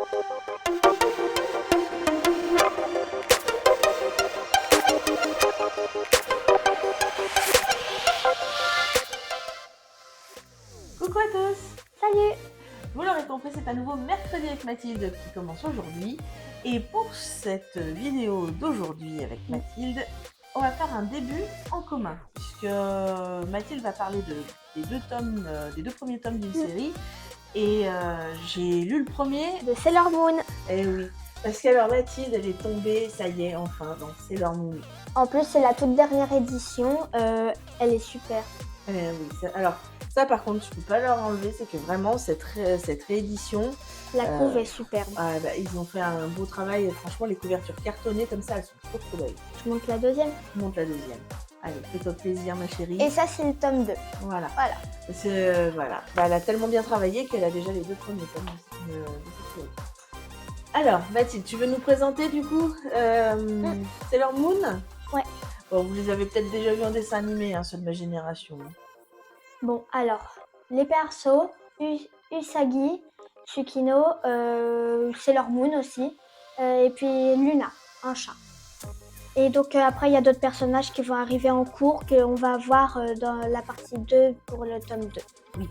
Coucou à tous! Salut! Vous l'aurez compris, c'est un nouveau mercredi avec Mathilde qui commence aujourd'hui. Et pour cette vidéo d'aujourd'hui avec Mathilde, on va faire un début en commun. Puisque Mathilde va parler des deux premiers tomes d'une série. Et j'ai lu le premier. De Sailor Moon. Eh oui, parce qu'alors Mathilde, elle est tombée, ça y est, enfin, dans Sailor Moon. En plus, c'est la toute dernière édition. Elle est super. Eh oui, alors ça par contre, je peux pas leur enlever, c'est que vraiment cette réédition, La couve est superbe. ils ont fait un beau travail. Franchement, les couvertures cartonnées comme ça, elles sont trop belles. Je monte la deuxième. Je monte la deuxième. Allez, fais-toi plaisir, ma chérie. Et ça, c'est le tome 2. Voilà. Voilà. Elle a tellement bien travaillé qu'elle a déjà les deux premiers tomes de cette série. Alors, Mathilde, tu veux nous présenter du coup Sailor Moon? Ouais. Bon, vous les avez peut-être déjà vus en dessin animé, hein, ceux de ma génération. Bon, alors, les persos, Usagi, Tsukino, Sailor Moon aussi, et puis Luna, un chat. Et donc après, il y a d'autres personnages qui vont arriver en cours qu'on va voir dans la partie 2 pour le tome 2. Oui.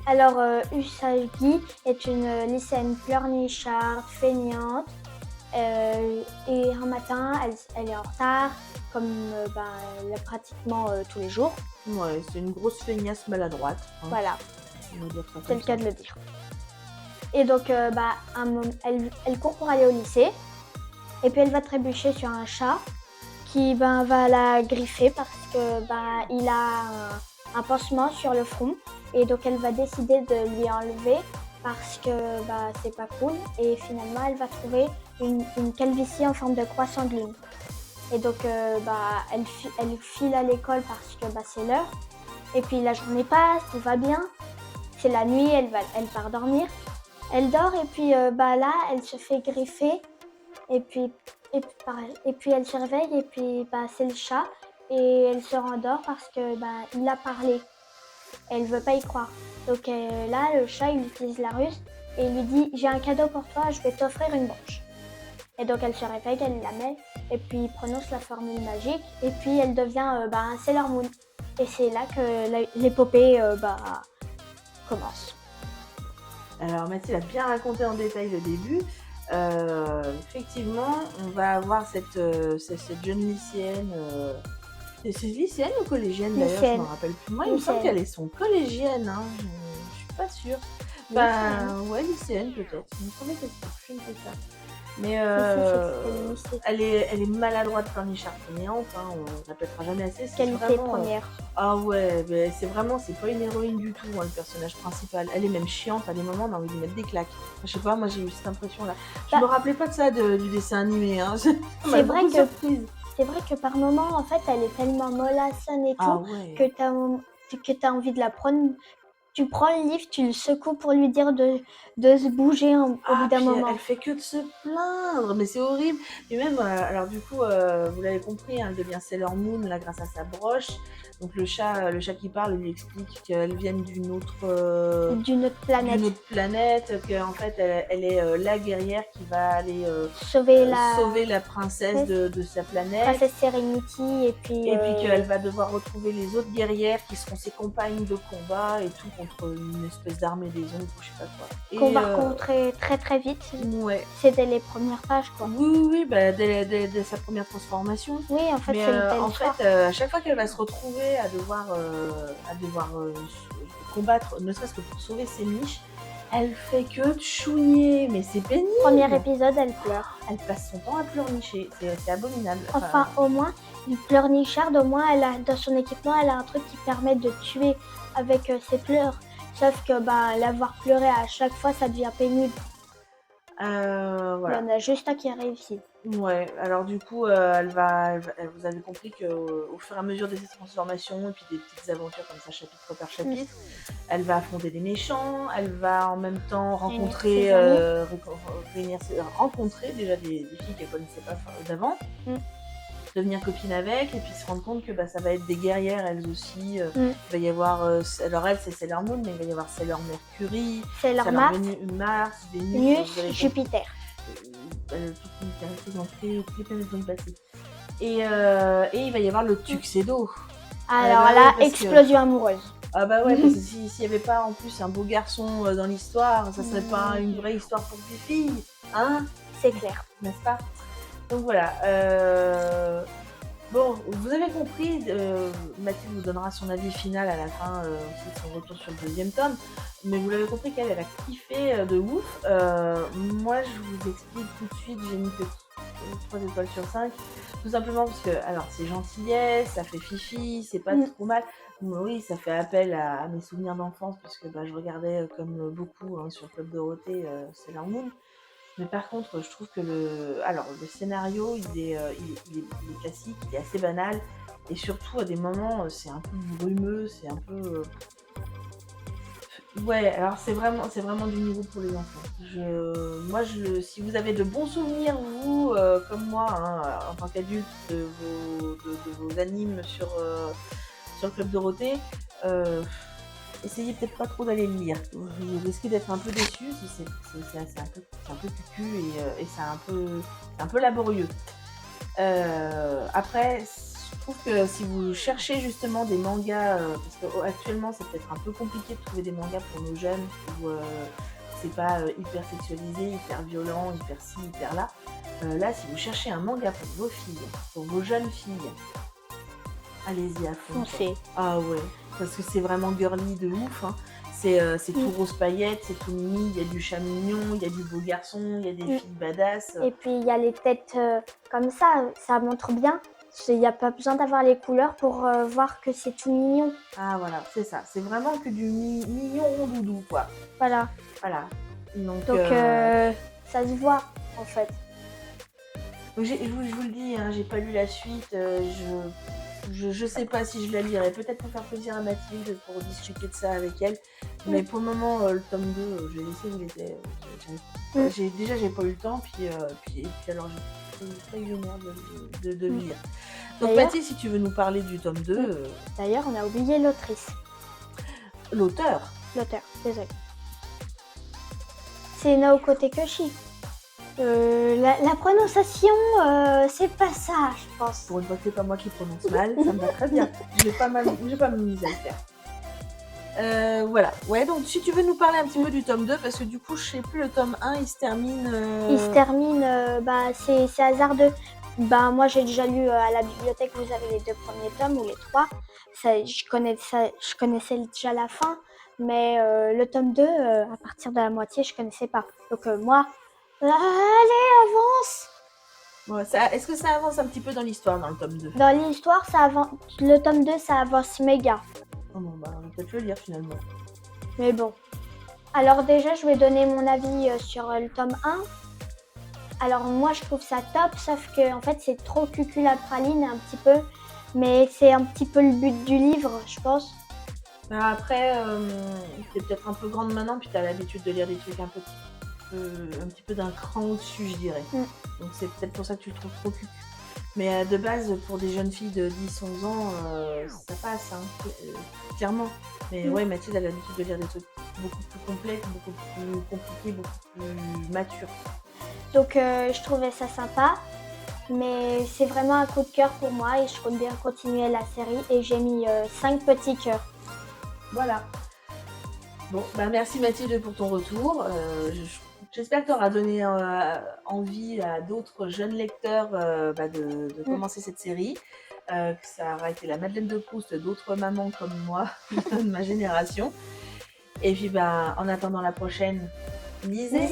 Alors, Usagi est une lycéenne pleurnicharde, feignante, et un matin, elle est en retard, comme elle l'a pratiquement tous les jours. Ouais, c'est une grosse feignasse maladroite. Hein. Voilà, On va dire ça c'est le comme cas ça. de le dire. Et donc, elle court pour aller au lycée, et puis elle va trébucher sur un chat qui va la griffer parce que il a un pansement sur le front, et donc elle va décider de lui enlever parce que c'est pas cool, et finalement elle va trouver une calvitie en forme de croissant de lune. Et donc elle file à l'école parce que c'est l'heure, et puis la journée passe, tout va bien, c'est la nuit, elle part dormir, elle dort, et puis là elle se fait griffer, et puis elle se réveille, et puis c'est le chat, et elle se rendort parce que il a parlé. Elle veut pas y croire. Donc là, le chat, il utilise la ruse et il lui dit: j'ai un cadeau pour toi, je vais t'offrir une branche. Et donc elle se réveille, elle la met, et puis prononce la formule magique, et puis elle devient un Sailor Moon. Et c'est là que l'épopée commence. Alors Mathilde a bien raconté en détail le début. Effectivement, on va avoir cette jeune lycéenne. C'est lycéenne ou collégienne d'ailleurs? Je ne me rappelle plus. Moi, il me semble qu'elle est son collégienne. Hein. Je suis pas sûre. Ouais, lycéenne peut-être. Il me semblait que c'était une de ça. Mais elle est maladroite pleurnicharde fainéante, hein, on ne répétera jamais assez. Qualité première. Ah ouais, mais c'est pas une héroïne du tout, hein, le personnage principal. Elle est même chiante, à des moments on a envie de lui mettre des claques. Je sais pas, moi j'ai eu cette impression là. Je me rappelais pas de ça du dessin animé. Hein. C'est vrai que par moments, en fait, elle est tellement mollassonne et tout, que t'as envie de la prendre. Tu prends le livre, tu le secoues pour lui dire de se bouger au bout d'un moment. Elle fait que de se plaindre, mais c'est horrible. Et même, alors du coup, vous l'avez compris, hein, elle devient Sailor Moon là grâce à sa broche. Donc le chat qui parle lui explique qu'elle vient d'une autre planète, qu'en fait elle est la guerrière qui va aller sauver la princesse de sa planète. Princesse Serenity, et puis qu'elle va devoir retrouver les autres guerrières qui seront ses compagnes de combat et tout, contre une espèce d'armée des ombres, je sais pas quoi. Qu'on va rencontrer très très vite. Ouais. C'est dès les premières pages, quoi. Oui, dès sa première transformation. Oui, en fait, c'est une telle histoire. À chaque fois qu'elle va se retrouver à devoir combattre, ne serait-ce que pour sauver ses miches, elle fait que de chouiner, mais c'est pénible. Premier épisode, elle pleure. Elle passe son temps à pleurnicher, c'est abominable. Enfin, au moins, une pleurnicharde, au moins, dans son équipement, elle a un truc qui permet de tuer avec ses pleurs. Sauf que l'avoir pleuré à chaque fois, ça devient pénible. Voilà. Il y en a juste un qui a réussi. Ouais, alors du coup, vous avez compris qu'au fur et à mesure de ses transformations et puis des petites aventures comme ça, chapitre par chapitre, elle va affronter des méchants, elle va en même temps rencontrer déjà des filles qu'elle connaissait pas d'avant. devenir copine avec, et puis se rendre compte que bah, ça va être des guerrières elles aussi. Il va y avoir, alors elle c'est Sailor Moon, mais il va y avoir Sailor Mercury, Sailor Mars, Vénus, Jupiter. Toutes les planètes vont y passer. Et il va y avoir le Tuxedo. Alors là, explosion amoureuse. Ah bah ouais, parce que s'il n'y avait pas en plus un beau garçon dans l'histoire, ça serait pas une vraie histoire pour les filles, hein? C'est clair. N'est-ce pas? Donc voilà. Bon, vous avez compris, Mathilde vous donnera son avis final à la fin aussi de son retour sur le deuxième tome, mais vous l'avez compris qu'elle a kiffé de ouf. Moi, je vous explique tout de suite, j'ai mis que 3 étoiles sur 5, tout simplement parce que, alors, c'est gentillesse, ça fait fifi, c'est pas trop mal. Oui, ça fait appel à mes souvenirs d'enfance, puisque bah, je regardais comme beaucoup sur Club Dorothée Sailor Moon. Mais par contre, je trouve que le scénario, il est classique, il est assez banal, et surtout à des moments, c'est un peu brumeux, c'est un peu. Ouais, alors c'est vraiment du niveau pour les enfants. Si vous avez de bons souvenirs, vous, comme moi, hein, en tant qu'adulte, de vos animes sur Club Dorothée, essayez peut-être pas trop d'aller le lire. Vous risquez d'être un peu déçus, c'est un peu cucu et c'est un peu laborieux. Après, je trouve que si vous cherchez justement des mangas, parce qu'actuellement c'est peut-être un peu compliqué de trouver des mangas pour nos jeunes, où c'est pas hyper sexualisé, hyper violent, hyper ci, hyper là. Là, si vous cherchez un manga pour vos filles, pour vos jeunes filles, allez-y à fond. Foncez. Ah ouais, parce que c'est vraiment girly de ouf, hein. C'est tout rose paillettes, c'est tout mimi, il y a du chat mignon, il y a du beau garçon, il y a des filles badass. Et puis il y a les têtes comme ça montre bien. Il n'y a pas besoin d'avoir les couleurs pour voir que c'est tout mignon. Ah voilà, c'est ça, c'est vraiment que du mignon rondoudou quoi. Voilà. Donc ça se voit en fait. Je vous le dis, hein, j'ai pas lu la suite, je sais pas si je la lirai, peut-être pour faire plaisir à Mathilde, pour discuter de ça avec elle, mais pour le moment, le tome 2, je l'ai laissé où il était. J'ai pas eu le temps, puis alors j'ai pas eu l'honneur de le lire. Donc Mathilde, si tu veux nous parler du tome 2... D'ailleurs, on a oublié l'autrice. L'auteur, désolé. C'est Naoko Tekoshi. La prononciation, c'est pas ça, je pense. Pour une fois que c'est pas moi qui prononce mal, ça me va très bien. Je vais pas m'amuser à le faire. Voilà. Ouais, donc si tu veux nous parler un petit peu du tome 2, parce que du coup, je sais plus, le tome 1, il se termine... Il se termine, c'est hasardeux. Moi, j'ai déjà lu à la bibliothèque, vous avez les 2 premiers tomes, ou les 3. Je connaissais déjà la fin, mais le tome 2, à partir de la moitié, je connaissais pas. Donc moi... Allez, avance! Ouais, est-ce que ça avance un petit peu dans l'histoire, dans le tome 2? Dans l'histoire, ça avance. Le tome 2, ça avance méga. Oh non, on va peut-être le lire finalement. Mais bon. Alors déjà, je vais donner mon avis sur le tome 1. Alors moi, je trouve ça top, sauf que en fait, c'est trop cuculapraline un petit peu. Mais c'est un petit peu le but du livre, je pense. Après, t'es peut-être un peu grande maintenant, puis t'as l'habitude de lire des trucs un petit peu d'un cran au-dessus, je dirais. Donc c'est peut-être pour ça que tu le trouves trop cucu. Mais de base, pour des jeunes filles de 10-11 ans, ça passe, hein, clairement. Mais ouais, Mathilde a l'habitude de lire des trucs beaucoup plus complexes, beaucoup plus compliqués, beaucoup plus matures. Donc je trouvais ça sympa. Mais c'est vraiment un coup de cœur pour moi et je compte bien continuer la série. Et j'ai mis 5 petits cœurs. Voilà. Bon, merci Mathilde pour ton retour. J'espère que tu auras donné envie à d'autres jeunes lecteurs de commencer cette série. Que ça aura été la Madeleine de Proust d'autres mamans comme moi, de ma génération. Et puis en attendant la prochaine, lisez.